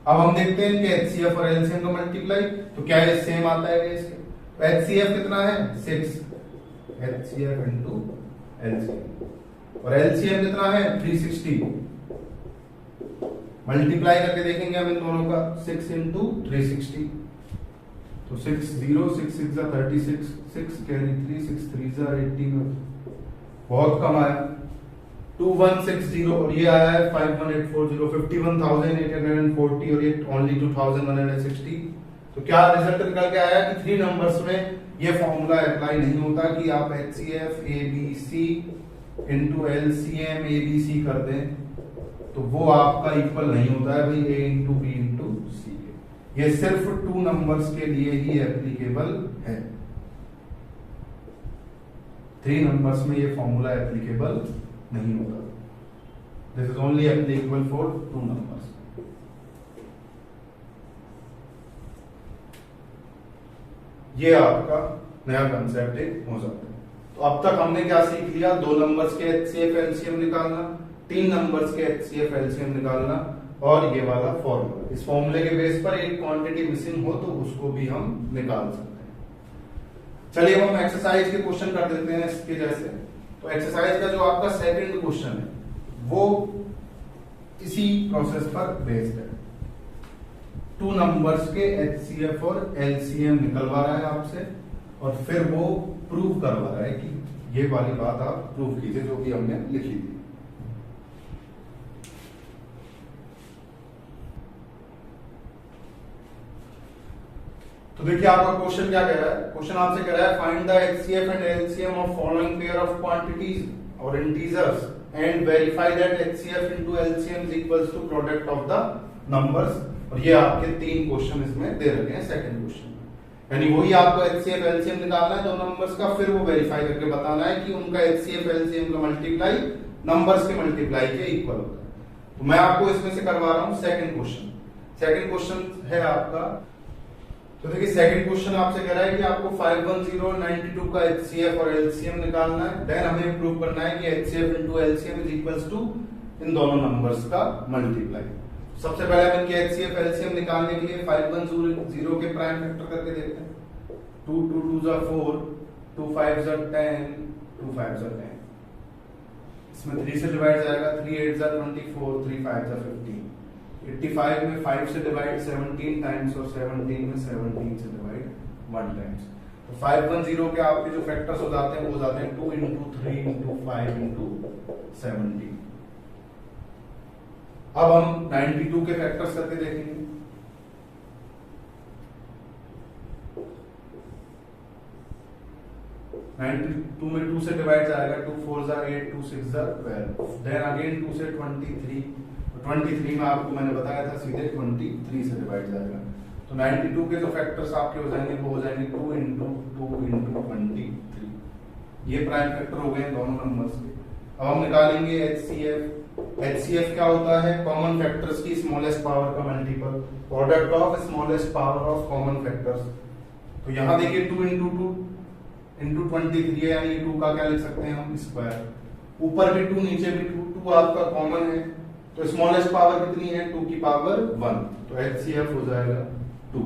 Speaker 1: अब हम देखते हैं कि एचसीएफ और एलसीएम का मल्टीप्लाई, तो क्या ये सेम आता है इसके? एचसीएफ कितना है 6 एचसीएफ इंटू एलसीएम और एलसीएम कितना है 360। मल्टीप्लाई करके देखेंगे हम इन दोनों का 6 इंटू 360 तो 6 0 6 6 36 6 कैरी 3 6 3 18 बहुत कम आया 2160 और ये आया है 51840 51,840 और ये ओनली 2,160। तो क्या रिजल्ट निकल के आया कि 3 नंबर्स में ये फॉर्मूला अप्लाई नहीं होता कि आप HCF ABC into LCM ABC कर दें, तो वो आपका इक्वल नहीं होता है भाई ए इंटू बी इंटू सी। ये सिर्फ 2 नंबर्स के लिए ही एप्लीकेबल है, 3 नंबर्स में ये फॉर्मूला एप्लीकेबल नहीं होता। This is only applicable for 2 numbers. ये आपका नया कंसेप्ट एक हो जाता है। तो अब तक हमने क्या सीख लिया? 2 नंबर्स के एचसीएफ एलसीएम निकालना, 3 नंबर्स के एचसीएफ एलसीएम निकालना और ये वाला फॉर्मूला। इस फॉर्मूले के बेस पर एक क्वांटिटी मिसिंग हो तो उसको भी हम निकाल सकते हैं। चलिए हम एक्सरसाइज के क्वेश्चन कर देते हैं इसके जैसे। तो एक्सरसाइज का जो आपका सेकंड क्वेश्चन है वो इसी प्रोसेस पर बेस्ड है। 2 नंबर्स के एचसीएफ और एलसीएम निकलवा रहा है आपसे और फिर वो प्रूव करवा रहा है कि ये वाली बात आप प्रूव कीजिए जो कि हमने लिखी थी। तो देखिए आपका क्वेश्चन क्या कह रहा है? क्वेश्चन आपसे कह रहा है find the HCF and LCM of following pair of quantities और integers and verify that HCF into LCM is equals to product of the numbers. और ये आपके 3 क्वेश्चन इसमें दे रखे हैं सेकंड क्वेश्चन में, यानी वही आपको एचसीएफ एलसीएम निकालना है 2 नंबर्स का, फिर वो वेरीफाई करके बताना है कि उनका एचसीएफ एलसीएम का मल्टीप्लाई नंबर्स के मल्टीप्लाई के इक्वल होता है। तो मैं आपको इसमें से करवा रहा हूं सेकंड क्वेश्चन। सेकंड क्वेश्चन है आपका, तो देखिए सेकंड क्वेश्चन आपसे कह रहा है कि आपको 510 और 92 का एचसीएफ और एलसीएम निकालना है। देन हमें प्रूव करना है कि HCF into LCM is equals to इन दोनों नंबर्स का मल्टीप्लाई। सबसे पहले हम इनके एचसीएफ एलसीएम निकालने के लिए 510 के प्राइम फैक्टर करके देखते हैं। 2 2 2 जा 4 2 5 जा 10 2 5 जा 10। इसमें 3 से डिवाइड जाएगा 3 8 जा 24 3 5 जा 15। 85 में 5 से डिवाइड 17 टाइम्स और 17 में 17 से डिवाइड 1 टाइम्स। तो 510 के आपके जो फैक्टर्स हो जाते हैं वो हो जाते हैं 2 इंटू 3 इंटू 5 इंटू 17। अब हम 92 के फैक्टर्स करके देखेंगे। टू में 2 से डिवाइड जाएगा 2 4 जा 8 2 6 जा 12। देन अगेन 2 से 23 23 में आपको मैंने बताया था सीधे 23 से डिवाइड जाएगा। तो 92 के जो फैक्टर्स आपके हो जाएंगे वो हो जाएंगे 2 इंटू 2 इंटू 23। ये प्राइम फैक्टर हो गए दोनों नंबर्स के। अब हम निकालेंगे एचसीएफ। एचसीएफ क्या होता है? कॉमन फैक्टर्स की स्मॉलेस्ट पावर का multiple, product of smallest power of common factors. तो यहाँ देखिए 2 इंटू 2 इंटू 23 है, यानी 2 का क्या लिख सकते हैं हम स्क्वायर। ऊपर भी 2 नीचे भी 2, 2 आपका कॉमन है तो स्मॉलेस्ट पावर कितनी है? 2 की पावर 1। तो एचसीएफ हो जाएगा 2।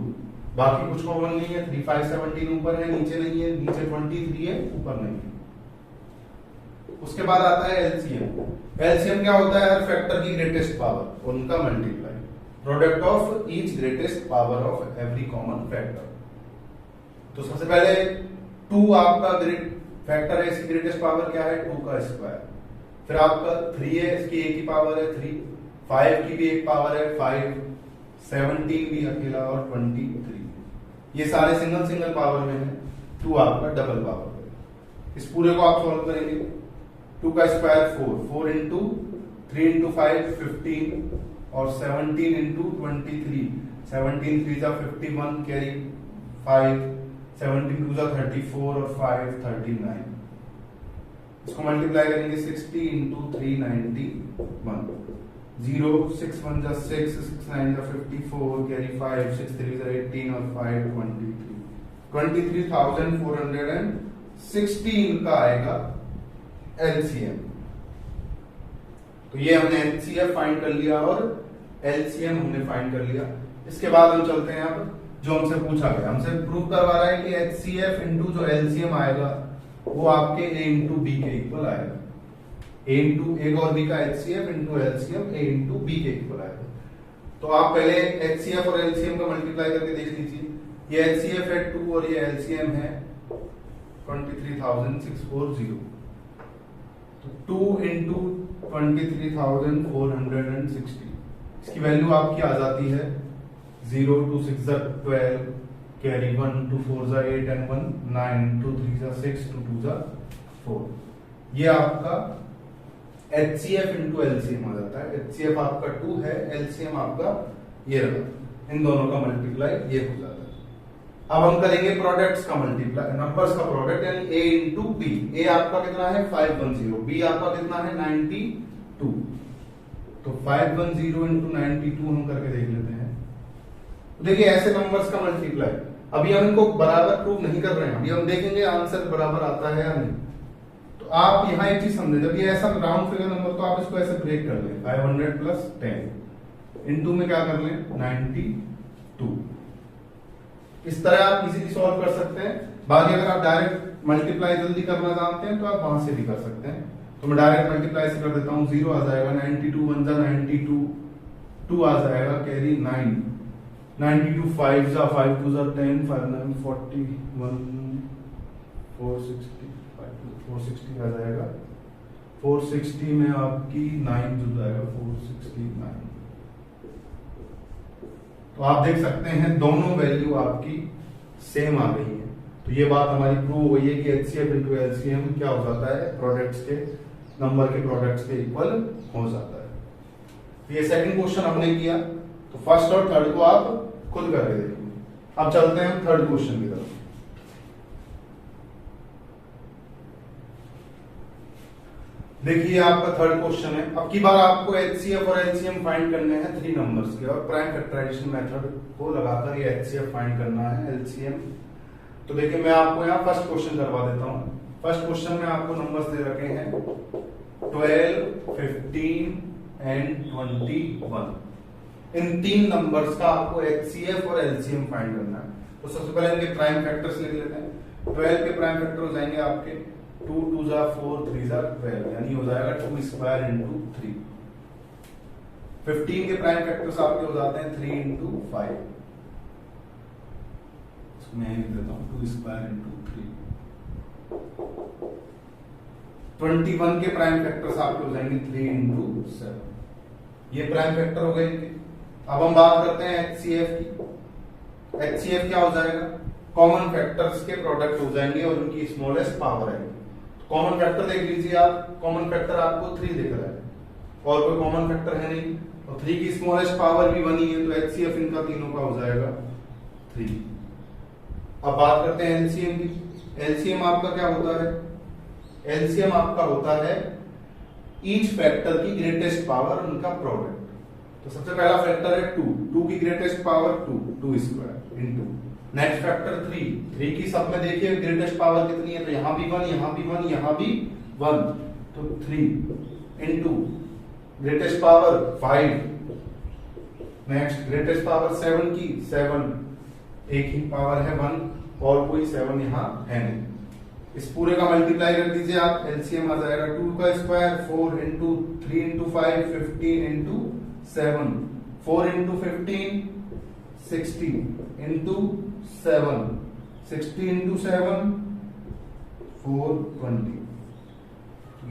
Speaker 1: बाकी कुछ कॉमन नहीं है। 3 5 17 ऊपर है नीचे नहीं है, नीचे 23 है ऊपर नहीं है। उसके बाद आता है एलसीएम। एलसीएम क्या होता है? हर फैक्टर की ग्रेटेस्ट पावर, उनका multiply, product of each greatest power of every common factor. तो सबसे पहले 2 आपका फैक्टर है, इसकी ग्रेटेस्ट पावर क्या है? 2 का स्क्वायर। फिर आपका 3 है, इसकी एक ही पावर है 3। 5 की भी एक पावर है 5। 17 भी अकेला और 23 ये सारे सिंगल सिंगल पावर में है। 2 आपका डबल पावर है। इस पूरे को आप सॉल्व करेंगे 2 का स्क्वायर 4, 4 इंटू 3 इंटू 5 15 और 17 इंटू 23, 17 3 जा 51 कैरी 5, 17 2 जा 34 और 5 39। इसको मल्टीप्लाई करेंगे 60 इंटू 391, 0 6 1 जा 6, 6 9 जा 54 कैरी 5, 6 3 जा 18 और 5 23, 23,416 का आएगा एलसीएम। तो ये हमने एचसीएफ फाइंड कर लिया और एलसीएम हमने फाइंड कर लिया। इसके बाद हम चलते हैं अब जो हमसे पूछा गया, हमसे प्रूव करवा रहा है कि एचसीएफ इंटू जो एलसीएम आएगा वो आपके ए इंटू बी के इक्वल आएगा। ए इंटू ए और बी का एचसीएफ इंटू एलसीएम ए इंटू बी के इक्वल आएगा। तो आप पहले एचसीएफ और एलसीएम का मल्टीप्लाई करके देख लीजिए। ये एचसीएफ है 2 और ये एलसीएम है 23,640। तो 2 इंटू 23,460, इसकी वैल्यू आपकी आ जाती है 0 2 6 12 कैरी 1 2 4 8 and 1 9 2 3 6 2 2 4। ये आपका HCF इंटू एलसीएम आ जाता है। HCF आपका 2 है, LCM आपका ये रहा, इन दोनों का मल्टीप्लाई ये हो जाता है। अब हम करेंगे प्रोडक्ट्स का मल्टीप्लाई, नंबर्स का प्रोडक्ट, यानी A इंटू बी। ए आपका कितना है 510, बी आपका कितना है 92। तो 510 इंटू 92 हम करके देख लेते हैं। तो देखिए ऐसे नंबर्स का मल्टीप्लाई, अभी हम इनको बराबर प्रूव नहीं कर रहे हैं, अभी हम देखेंगे आंसर बराबर आता है या नहीं। तो आप यहाँ एक चीज समझे, जब ये ऐसा राउंड फिगर नंबर तो आप इसको ऐसे ब्रेक कर लें, 500 प्लस 10 इंटू में क्या कर लें 92। इस तरह आप इजीली सॉल्व कर सकते हैं। बाकी अगर आप डायरेक्ट मल्टीप्लाई जल्दी करना जानते हैं तो आप वहां से भी कर सकते हैं। तो मैं डायरेक्ट मल्टीप्लाई से कर देता हूं, 0 आ जाएगा 92 1 जा 92, 2 आ जाएगा कैरी 9, 92 5 जा 5 2 जा 10, 5 9 41 460, 460 आ जाएगा। 460 में आपकी 9 जुड़ जाएगा 469। तो आप देख सकते हैं दोनों वैल्यू आपकी सेम आ गई है। तो ये बात हमारी प्रूव हुई है कि एचसीएफ इंटू एलसीएम क्या हो जाता है, प्रोडक्ट्स के नंबर के प्रोडक्ट्स के इक्वल हो जाता है। तो ये सेकंड क्वेश्चन हमने किया। तो फर्स्ट और थर्ड को आप खुद करके देखेंगे। अब चलते हैं थर्ड क्वेश्चन की तरफ। देखिए आपका थर्ड क्वेश्चन है। अब की बार आपको एचसीएफ और एलसीएम फाइंड करने हैं 3 नंबर्स के, और प्राइम फैक्टराइजेशन मेथड को लगाकर ये एचसीएफ फाइंड करना है, एलसीएम। तो देखिए मैं आपको यहाँ फर्स्ट क्वेश्चन करवा देता हूँ। फर्स्ट क्वेश्चन में आपको नंबर्स दे रखे हैं 12 15 एंड 21। इन 3 नंबर्स का आपको एचसीएफ और एलसीएम फाइंड करना है। तो सबसे पहले इनके प्राइम फैक्टर्स लिख लेते हैं। 12 के प्राइम फैक्टर हो जाएंगे आपके 2 2 जा 4 3 जा 12, यानी हो जाएगा 2 स्क्वायर इंटू 3। 15 के प्राइम फैक्टर्स आपके हो जाते हैं 3 इंटू 5। मैं लिख देता हूं 2 स्क्वायर इंटू 3। 21 के प्राइम फैक्टर्स आपके हो जाएंगे 3 इंटू 7। ये प्राइम फैक्टर हो गए। अब हम बात करते हैं एचसीएफ की। एचसीएफ क्या हो जाएगा, कॉमन फैक्टर्स के प्रोडक्ट हो जाएंगे और उनकी स्मॉलेस्ट पावर है। कॉमन फैक्टर देख लीजिए आप, कॉमन फैक्टर आपको 3 दिख रहा है और कोई कॉमन फैक्टर है नहीं, और 3 की स्मॉलेस्ट पावर भी 1 ही है। तो एचसीएफ इनका तीनों का हो जाएगा 3। अब बात करते हैं एलसीएम की। एलसीएम आपका क्या होता है, एलसीएम आपका होता है ईच फैक्टर की ग्रेटेस्ट पावर उनका प्रोडक्ट। तो सबसे पहला फैक्टर है 2, 2 की greatest power 2 square into next factor 3 की सब में देखिए ग्रेटेस्ट पावर कितनी है, तो यहां भी 1 यहां भी 1 यहां भी 1, तो 3 into greatest power 5, next greatest power 7 की 7, एक ही पावर है 1 और कोई 7 यहां है नहीं। इस पूरे का मल्टीप्लाई कर दीजिए आप, एलसीएम आ जाएगा 2 का square 4 into 3 into 5 15 into 7, 4 into 15 60 into 7, 60 into 7 420।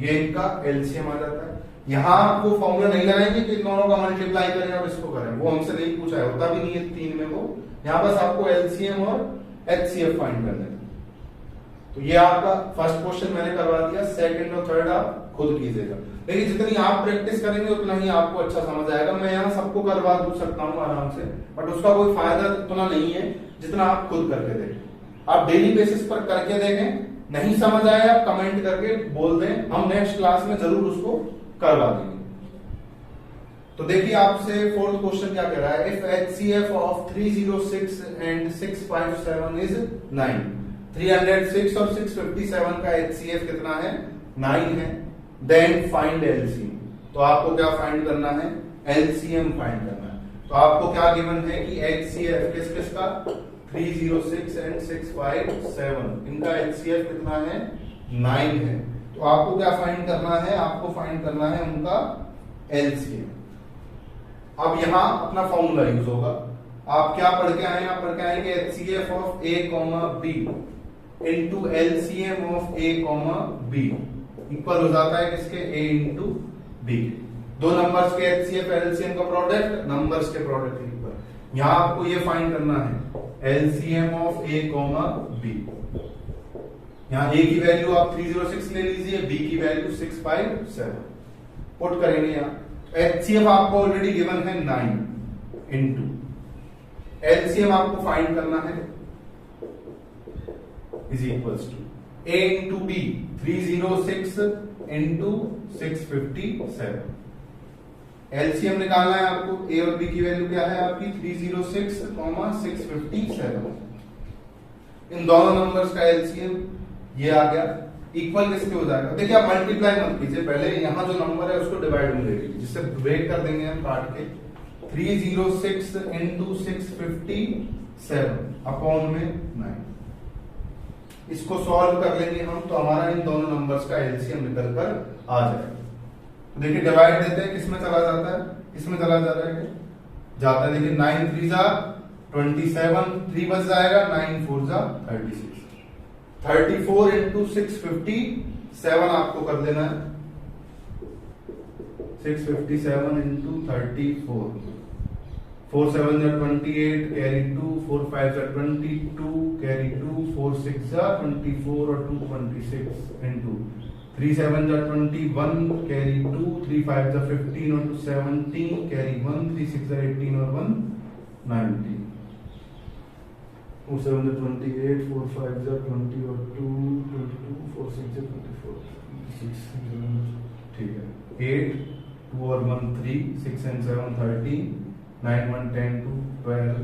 Speaker 1: ये इनका एलसीएम आ जाता है। यहां आपको फॉर्मूला नहीं लगाएंगे कि इन दोनों का मल्टीप्लाई करें और इसको करें, वो हमसे नहीं पूछा है, होता भी नहीं है 3 में वो। यहां बस आपको एलसीएम और एचसीएफ फाइंड करने हैं। तो ये आपका फर्स्ट क्वेश्चन मैंने करवा दिया, सेकंड और थर्ड आप खुद कीजिएगा, लेकिन जितनी आप प्रैक्टिस करेंगे उतना ही आपको अच्छा समझ आएगा। मैं यहाँ सबको करवा दूं सकता हूँ आराम से, बट उसका कोई फायदा उतना नहीं है जितना आप खुद करके देखें। आप डेली बेसिस पर करके देखें, नहीं समझ आया आप कमेंट करके बोल दें, हम नेक्स्ट क्लास में जरूर उसको करवा देंगे। तो देखिए आपसे फोर्थ क्वेश्चन क्या कह रहा है, if HCF of 306 and 657 is 9, 306 और 657 का HCF कितना है, 9 है, देन फाइंड LCM। तो आपको क्या फाइंड करना है, LCM फाइंड करना है। तो आपको क्या गिवन है कि HCF किस किस का, 306 एंड 657, इनका HCF कितना है, 9 है। तो आपको क्या फाइंड करना है, आपको फाइंड करना है उनका LCM। अब यहां अपना फॉर्मूला यूज होगा। आप क्या पढ़ के आए, आप पढ़ के आएंगे HCF of A, B into LCM of A, B equal हो जाता है किसके, A इंटू B। दो नंबर्स के HCF LCM का प्रोडक्ट, नंबर्स के प्रोडक्ट इक्वल। यहां आपको ये फाइंड करना है LCM ऑफ A, B। यहां A की वैल्यू आप 306 ले लीजिए, B की वैल्यू 657 पुट करेंगे। यहां HCF आपको ऑलरेडी गिवन है 9 इंटू LCM आपको फाइंड करना है is equals to A into B, 306 into 657। LCM निकालना है आपको, A और B की वैल्यू क्या है आपकी, 306, 657। इन दोनों नंबर्स का LCM ये आ गया, इक्वल किसके हो जाएगा। देखिए आप मल्टीप्लाई मत कीजिए, पहले यहाँ जो नंबर है उसको डिवाइड में ले लीजिए, जिससे ब्रेक कर देंगे हम काट के। 306 इंटू 657 अपॉन में 9, इसको सॉल्व कर लेंगे हम, तो हमारा इन दोनों नंबर्स का एलसीएम निकल कर आ जाएगा। तो देखिए डिवाइड देते हैं, किसमें चला जाता है, किसमें चला जाता है, जाता है। देखिए 9 3 जा 27, 3 बच जाएगा, 9 4 जा 36। 34 इंटू 657 आपको कर देना है, 657 इंटू 34, 4 7 जा 28, कैरी 2, 4 5 जा 22, कैरी 2, 4 6 जा 24 और 2 26 इंटू 3 7 जा 21, कैरी 2, 3 5 जा 15 और 2 17, कैरी 1, 3 6 जा 18 और 1 19, 4 7 जा 28, 4 5 जा 20 और 2 22, 4 6 जा 24, 26, ठीक है। 8 2 और 1 3, 6 and 7 13, 9 1 10 2 12।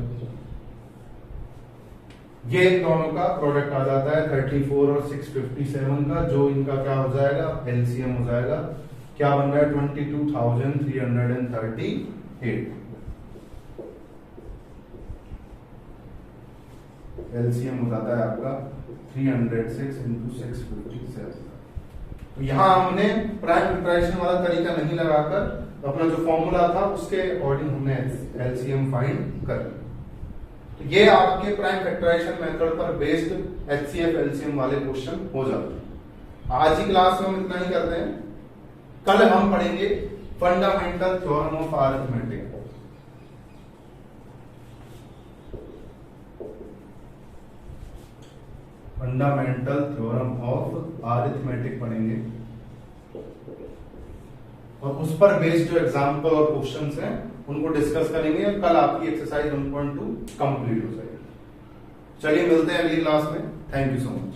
Speaker 1: ये इन दोनों का प्रोडक्ट आ जाता है 34 और 657 का, जो इनका क्या हो जाएगा, एलसीएम हो जाएगा। क्या बन रहा है, 22,338। एलसीएम हो जाता है आपका 306 इंटू 657। तो यहां हमने प्राइम फैक्टराइजेशन वाला तरीका नहीं लगाकर अपना जो फॉर्मूला था उसके अकॉर्डिंग हमने एलसीएम फाइंड कर लिया। तो ये आपके प्राइम फैक्टराइजेशन मेथड पर बेस्ड एचसीएफ एलसीएम वाले क्वेश्चन हो जाते हैं। आज ही क्लास में हम इतना ही करते हैं, कल हम पढ़ेंगे fundamental theorem of arithmetic. Fundamental theorem of arithmetic पढ़ेंगे और उस पर बेस्ड जो एग्जाम्पल और क्वेश्चंस हैं उनको डिस्कस करेंगे और कल आपकी एक्सरसाइज 1.2 कंप्लीट हो जाएगी। चलिए मिलते हैं अगली क्लास में। Thank you so much.